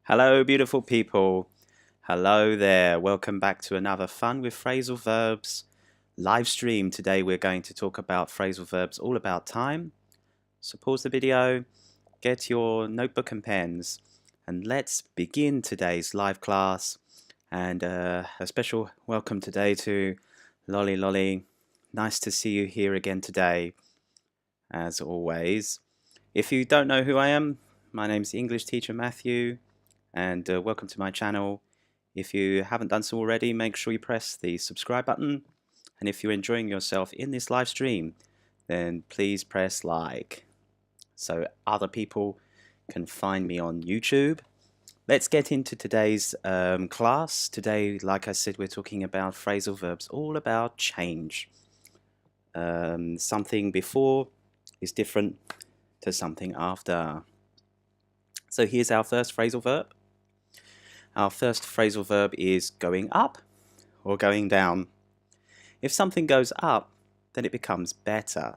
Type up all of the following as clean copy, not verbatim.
Hello, beautiful people. Hello there. Welcome back to another Fun with Phrasal Verbs live stream. Today we're going to talk about phrasal verbs all about time. So pause the video, get your notebook and pens, and let's begin today's live class. And a special welcome today to Lolly Lolly. Nice to see you here again today, as always. If you don't know who I am, my name's the English teacher Matthew. And welcome to my channel. If you haven't done so already, make sure you press the subscribe button. And if you're enjoying yourself in this live stream, then please press like so other people can find me on YouTube. Let's get into today's class. Today, like I said, we're talking about phrasal verbs, all about change. Something before is different to something after. So here's our first phrasal verb. Our first phrasal verb is going up or going down. If something goes up, then it becomes better.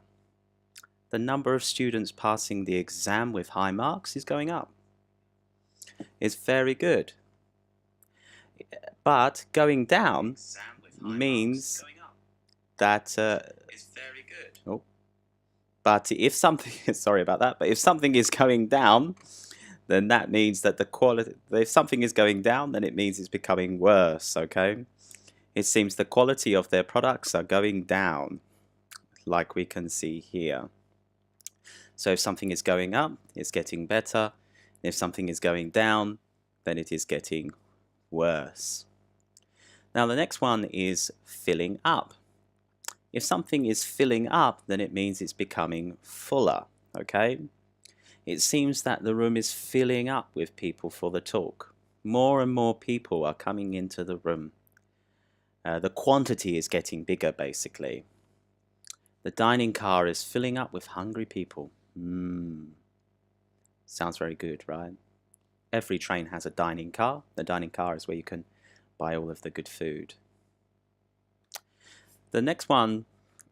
The number of students passing the exam with high marks is going up. It's very good. But going down means that but if something sorry about that, but if something is going down, then that means that the quality, if something is going down, then it means it's becoming worse, okay? It seems the quality of their products are going down, like we can see here. So if something is going up, it's getting better. If something is going down, then it is getting worse. Now the next one is filling up. If something is filling up, then it means it's becoming fuller, okay? It seems that the room is filling up with people for the talk. More and more people are coming into the room. The quantity is getting bigger, basically. The dining car is filling up with hungry people. Sounds very good, right? Every train has a dining car. The dining car is where you can buy all of the good food. The next one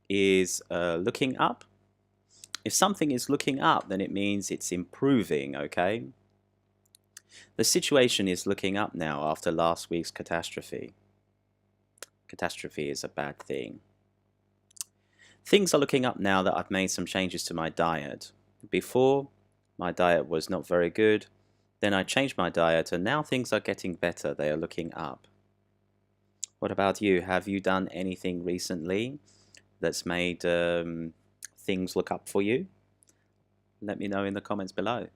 is looking up. If something is looking up, then it means it's improving, okay? The situation is looking up now after last week's catastrophe. Catastrophe is a bad thing. Things are looking up now that I've made some changes to my diet. Before, my diet was not very good. Then I changed my diet and now things are getting better. They are looking up. What about you? Have you done anything recently that's made things look up for you? Let me know in the comments below.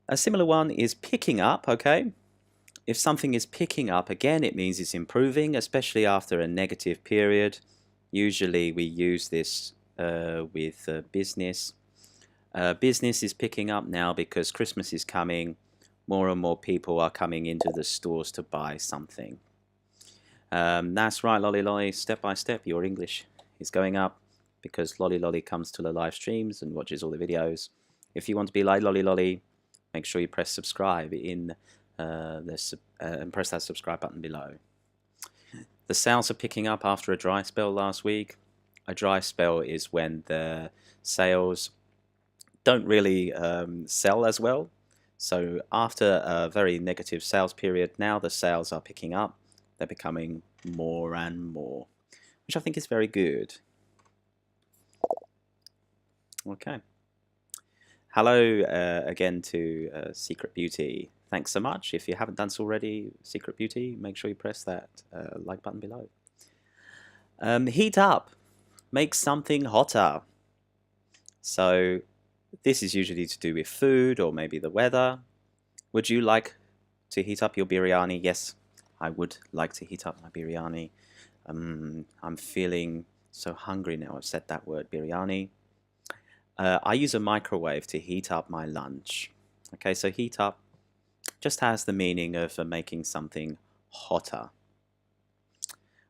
A similar one is picking up, okay? If something is picking up, again, it means it's improving, especially after a negative period. Usually we use this with business. Business is picking up now because Christmas is coming. More and more people are coming into the stores to buy something. That's right, Lolly Lolly. Step by step, your English is going up because Lolly Lolly comes to the live streams and watches all the videos. If you want to be like Lolly Lolly, make sure you press subscribe in and press that subscribe button below. The sales are picking up after a dry spell last week. A dry spell is when the sales don't really sell as well. So after a very negative sales period, now the sales are picking up. They're becoming more and more, which I think is very good. Okay. Hello again to Secret Beauty. Thanks so much. If you haven't done so already, Secret Beauty, make sure you press that like button below. Heat up. Make something hotter. So this is usually to do with food or maybe the weather. Would you like to heat up your biryani? Yes, I would like to heat up my biryani. I'm feeling so hungry now I've said that word, biryani. I use a microwave to heat up my lunch. Okay, so heat up just has the meaning of making something hotter.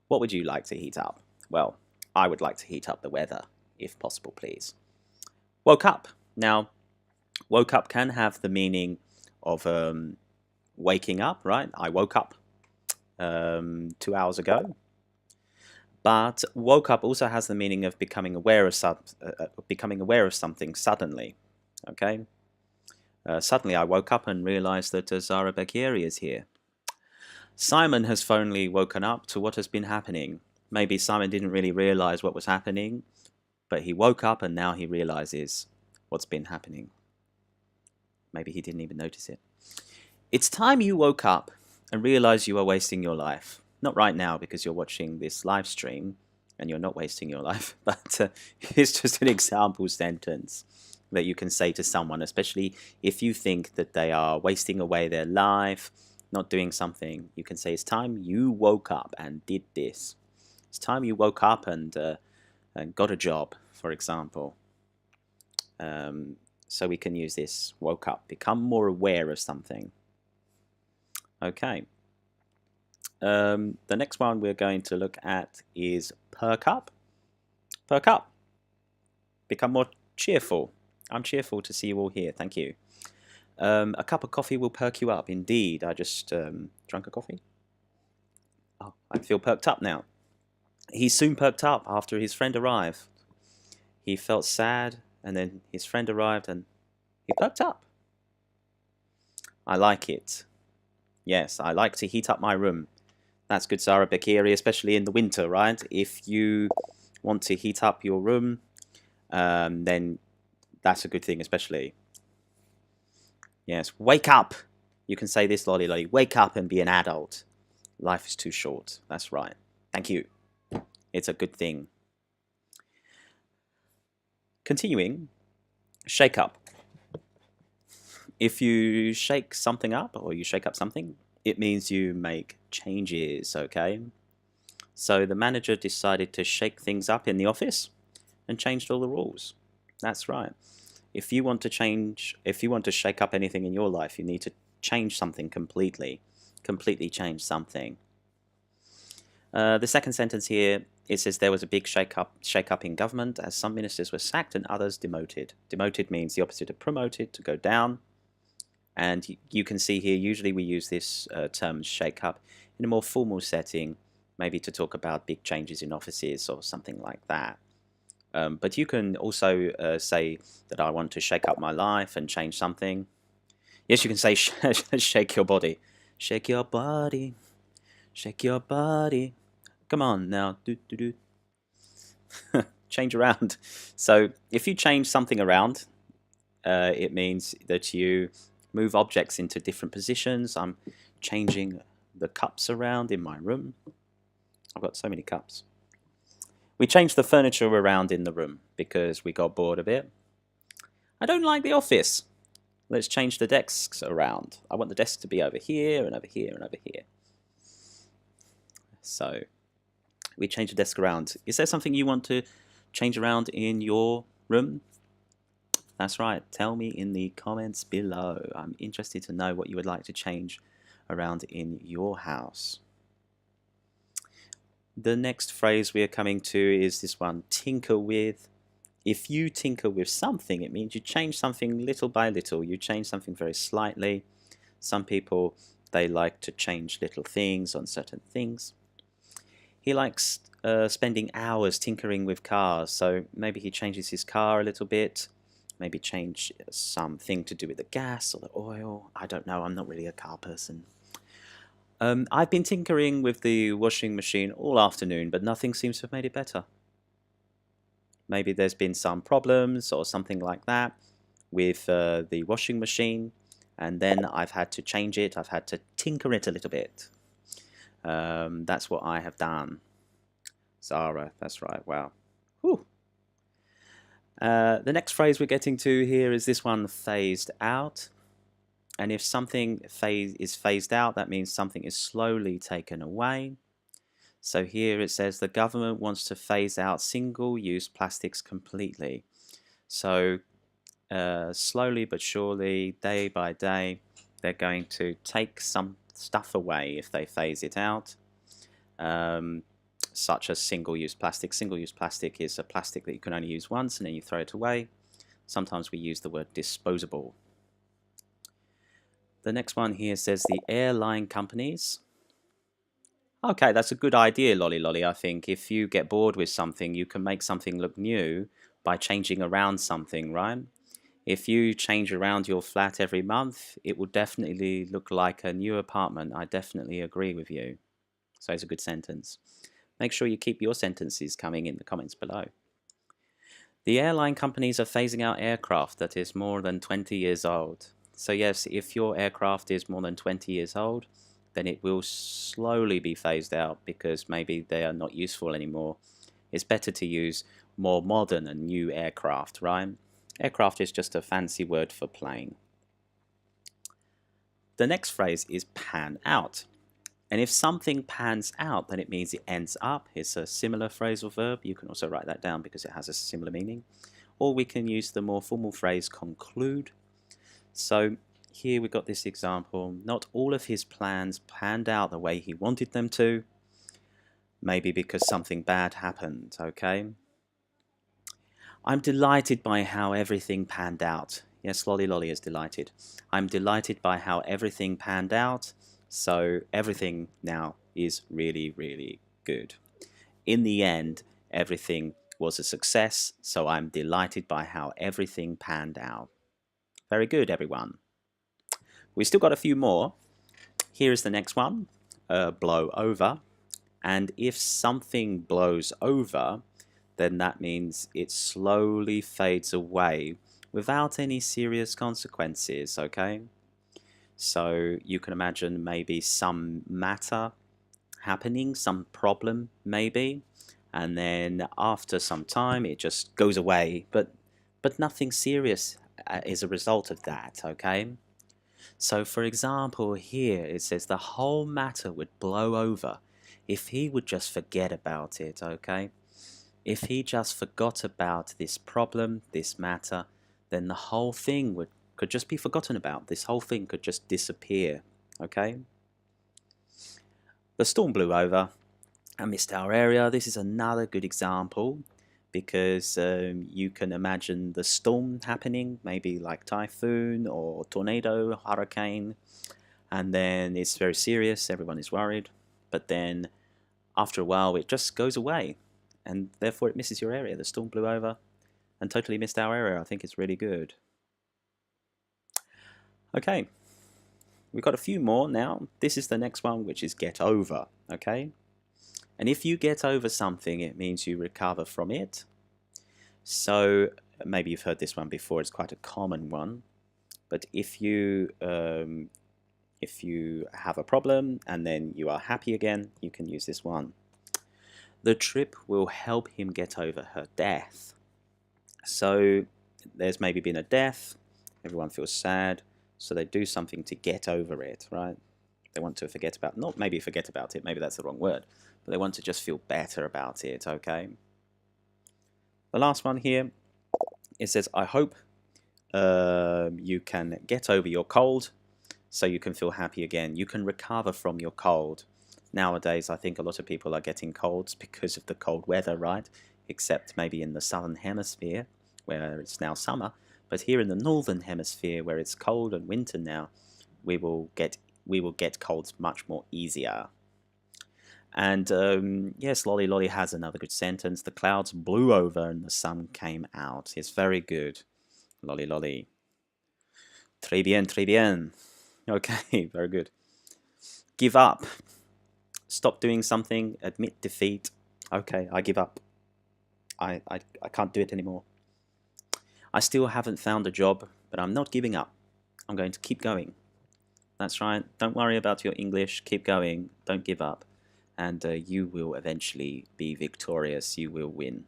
What would you like to heat up? Well, I would like to heat up the weather, if possible, please. Woke up. Now, woke up can have the meaning of waking up, right? I woke up 2 hours ago. But woke up also has the meaning of becoming aware of something suddenly. Okay. Suddenly I woke up and realized that Zara Bekieri is here. Simon has finally woken up to what has been happening. Maybe Simon didn't really realize what was happening, but he woke up and now he realizes what's been happening. Maybe he didn't even notice it. It's time you woke up and realized you are wasting your life. Not right now because you're watching this live stream and you're not wasting your life, but it's just an example sentence that you can say to someone, especially if you think that they are wasting away their life, not doing something. You can say, it's time you woke up and did this. It's time you woke up and got a job, for example. So we can use this, woke up, become more aware of something. Okay. The next one we're going to look at is perk up. Perk up. Become more cheerful. I'm cheerful to see you all here. Thank you. A cup of coffee will perk you up. Indeed. I just drank a coffee. Oh, I feel perked up now. He soon perked up after his friend arrived. He felt sad, and then his friend arrived, and he perked up. I like it. Yes, I like to heat up my room. That's good, Zara Bekieri, especially in the winter, right? If you want to heat up your room, then that's a good thing, especially. Yes, wake up. You can say this, Lolly Lolly. Wake up and be an adult. Life is too short. That's right. Thank you. It's a good thing. Continuing, shake up. If you shake something up or you shake up something, it means you make changes, okay? So the manager decided to shake things up in the office and changed all the rules. That's right. If you want to shake up anything in your life, you need to change something completely. Completely change something. The second sentence here, it says there was a big shake up in government as some ministers were sacked and others demoted. Demoted means the opposite of promoted, to go down. And you can see here, usually we use this term shake up in a more formal setting, maybe to talk about big changes in offices or something like that. But you can also say that I want to shake up my life and change something. Yes, you can say shake your body. Shake your body. Shake your body. Come on now. Do, do, do. Change around. So if you change something around, it means that you move objects into different positions. I'm changing the cups around in my room. I've got so many cups. We changed the furniture around in the room because we got bored of it. I don't like the office. Let's change the desks around. I want the desk to be over here and over here and over here. So we change the desk around. Is there something you want to change around in your room? That's right. Tell me in the comments below. I'm interested to know what you would like to change around in your house. The next phrase we are coming to is this one, tinker with. If you tinker with something, it means you change something little by little. You change something very slightly. Some people, they like to change little things on certain things. He likes spending hours tinkering with cars, so maybe he changes his car a little bit. Maybe change something to do with the gas or the oil. I don't know, I'm not really a car person. I've been tinkering with the washing machine all afternoon, but nothing seems to have made it better. Maybe there's been some problems or something like that with the washing machine, and then I've had to change it. I've had to tinker it a little bit. That's what I have done. Zara, that's right, wow. Whew. The next phrase we're getting to here is this one, phased out. And if something is phased out, that means something is slowly taken away. So here it says the government wants to phase out single-use plastics completely. So slowly but surely, day by day, they're going to take some stuff away if they phase it out, such as single-use plastic. Single-use plastic is a plastic that you can only use once and then you throw it away. Sometimes we use the word disposable. The next one here says the airline companies. Okay, that's a good idea, Lolly Lolly, I think. If you get bored with something, you can make something look new by changing around something, right? If you change around your flat every month, it will definitely look like a new apartment. I definitely agree with you. So it's a good sentence. Make sure you keep your sentences coming in the comments below. The airline companies are phasing out aircraft that is more than 20 years old. So yes, if your aircraft is more than 20 years old, then it will slowly be phased out because maybe they are not useful anymore. It's better to use more modern and new aircraft, right? Aircraft is just a fancy word for plane. The next phrase is pan out. And if something pans out, then it means it ends up. It's a similar phrasal verb. You can also write that down because it has a similar meaning. Or we can use the more formal phrase conclude. So here we've got this example. Not all of his plans panned out the way he wanted them to. Maybe because something bad happened, okay? I'm delighted by how everything panned out. Yes, Lolly Lolly is delighted. I'm delighted by how everything panned out. So everything now is really, really good. In the end, everything was a success. So I'm delighted by how everything panned out. Very good, everyone. We still got a few more. Here is the next one, blow over. And if something blows over, then that means it slowly fades away without any serious consequences, okay? So you can imagine maybe some matter happening, some problem maybe, and then after some time it just goes away, but nothing serious is a result of that, okay? So for example here it says the whole matter would blow over if he would just forget about it, okay? If he just forgot about this problem, this matter, then the whole thing could just be forgotten about. This whole thing could just disappear, okay? The storm blew over and missed our area. This is another good example because you can imagine the storm happening, maybe like typhoon or tornado, hurricane, and then it's very serious, everyone is worried, but then after a while it just goes away and therefore it misses your area. The storm blew over and totally missed our area. I think it's really good. Okay, we've got a few more now. This is the next one, which is get over, okay? And if you get over something, it means you recover from it. So maybe you've heard this one before, it's quite a common one. But if you have a problem and then you are happy again, you can use this one. The trip will help him get over her death. So there's maybe been a death, everyone feels sad, so they do something to get over it, right? They want to forget about, not maybe forget about it, maybe that's the wrong word, but they want to just feel better about it, okay? The last one here, it says, I hope you can get over your cold so you can feel happy again. You can recover from your cold. Nowadays, I think a lot of people are getting colds because of the cold weather, right? Except maybe in the southern hemisphere where it's now summer. But here in the northern hemisphere where it's cold and winter now, we will get colds much more easier. And yes, Lolly Lolly has another good sentence. The clouds blew over and the sun came out. It's very good. Lolly Lolly. Très bien, très bien. Okay, very good. Give up. Stop doing something, admit defeat. Okay, I give up. I can't do it anymore. I still haven't found a job, but I'm not giving up. I'm going to keep going. That's right. Don't worry about your English. Keep going. Don't give up. And you will eventually be victorious. You will win.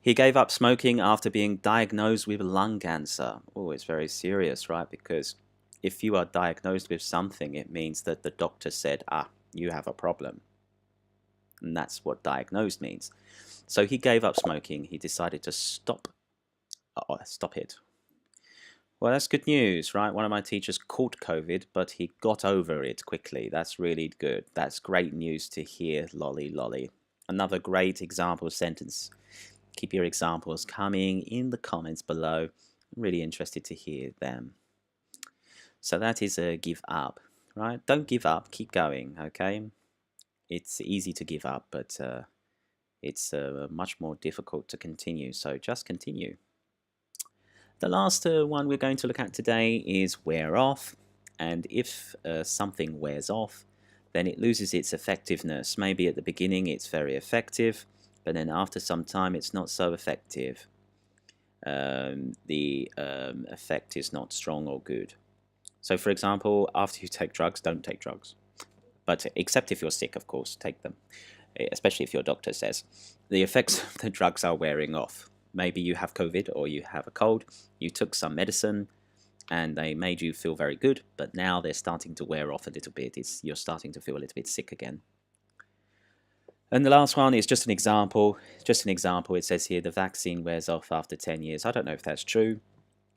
He gave up smoking after being diagnosed with lung cancer. Oh, it's very serious, right? Because if you are diagnosed with something, it means that the doctor said, you have a problem. And that's what diagnosed means. So he gave up smoking. He decided to stop it. Well, that's good news, right? One of my teachers caught COVID, but he got over it quickly. That's really good. That's great news to hear, Lolly Lolly. Another great example sentence. Keep your examples coming in the comments below. I'm really interested to hear them. So that is a give up, right? Don't give up, keep going, okay? It's easy to give up, but it's much more difficult to continue, so just continue. The last one we're going to look at today is wear off. And if something wears off, then it loses its effectiveness. Maybe at the beginning it's very effective, but then after some time it's not so effective. The effect is not strong or good. So for example, after you take drugs, don't take drugs. But except if you're sick, of course, take them. Especially if your doctor says. The effects of the drugs are wearing off. Maybe you have COVID or you have a cold, you took some medicine and they made you feel very good, but now they're starting to wear off a little bit. You're starting to feel a little bit sick again. And the last one is just an example. Just an example. It says here the vaccine wears off after 10 years. I don't know if that's true.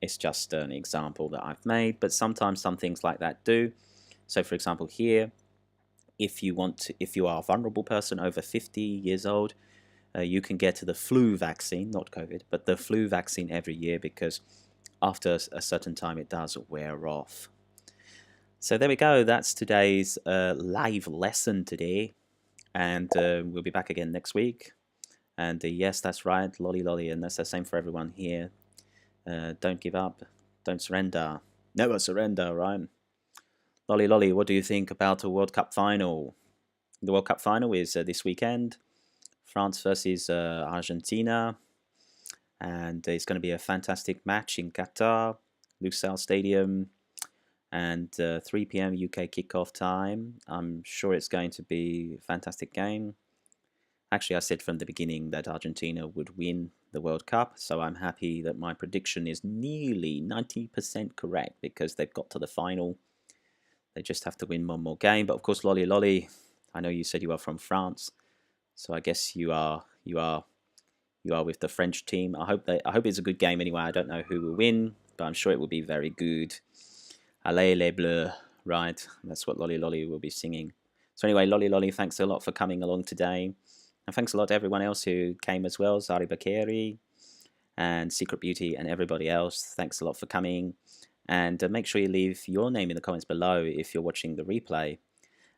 It's just an example that I've made, but sometimes some things like that do. So for example here, if you are a vulnerable person over 50 years old, you can get the flu vaccine, not COVID, but the flu vaccine every year because after a certain time it does wear off. So there we go. That's today's live lesson today. And we'll be back again next week. And yes, that's right, lolly lolly, and that's the same for everyone here. Don't give up, don't surrender, never surrender, right? Lolly lolly, what do you think about a World Cup final? The World Cup final is this weekend. France versus Argentina. And it's going to be a fantastic match in Qatar, Lusail Stadium. And 3 p.m. UK kickoff time. I'm sure it's going to be a fantastic game. Actually, I said from the beginning that Argentina would win the World Cup, so I'm happy that my prediction is nearly 90% correct because they've got to the final. They just have to win one more game. But of course, lolly lolly, I know you said you are from France, so I guess you are with the French team. I hope it's a good game anyway. I don't know who will win, but I'm sure it will be very good. Allez les bleus, right? That's what lolly lolly will be singing. So anyway, lolly lolly, thanks a lot for coming along today. And thanks a lot to everyone else who came as well, Zari Bakeri and Secret Beauty and everybody else. Thanks a lot for coming. And make sure you leave your name in the comments below if you're watching the replay.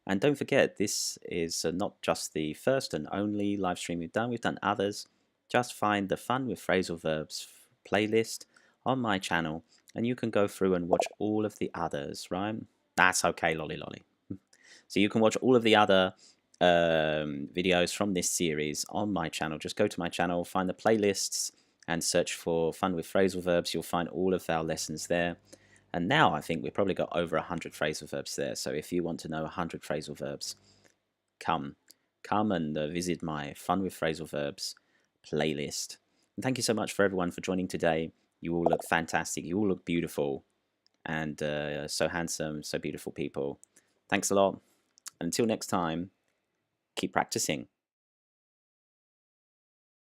And don't forget, this is not just the first and only live stream we've done. We've done others. Just find the Fun with Phrasal Verbs playlist on my channel, and you can go through and watch all of the others, right? That's okay, lolly lolly. So you can watch all of the other videos from this series on my channel. Just go to my channel, find the playlists, and search for Fun with Phrasal Verbs. You'll find all of our lessons there. And now I think we've probably got over 100 phrasal verbs there. So if you want to know 100 phrasal verbs, come and visit my Fun with Phrasal Verbs playlist. And thank you so much for everyone for joining today. You all look fantastic. You all look beautiful and so handsome, so beautiful people. Thanks a lot. Until next time, keep practicing.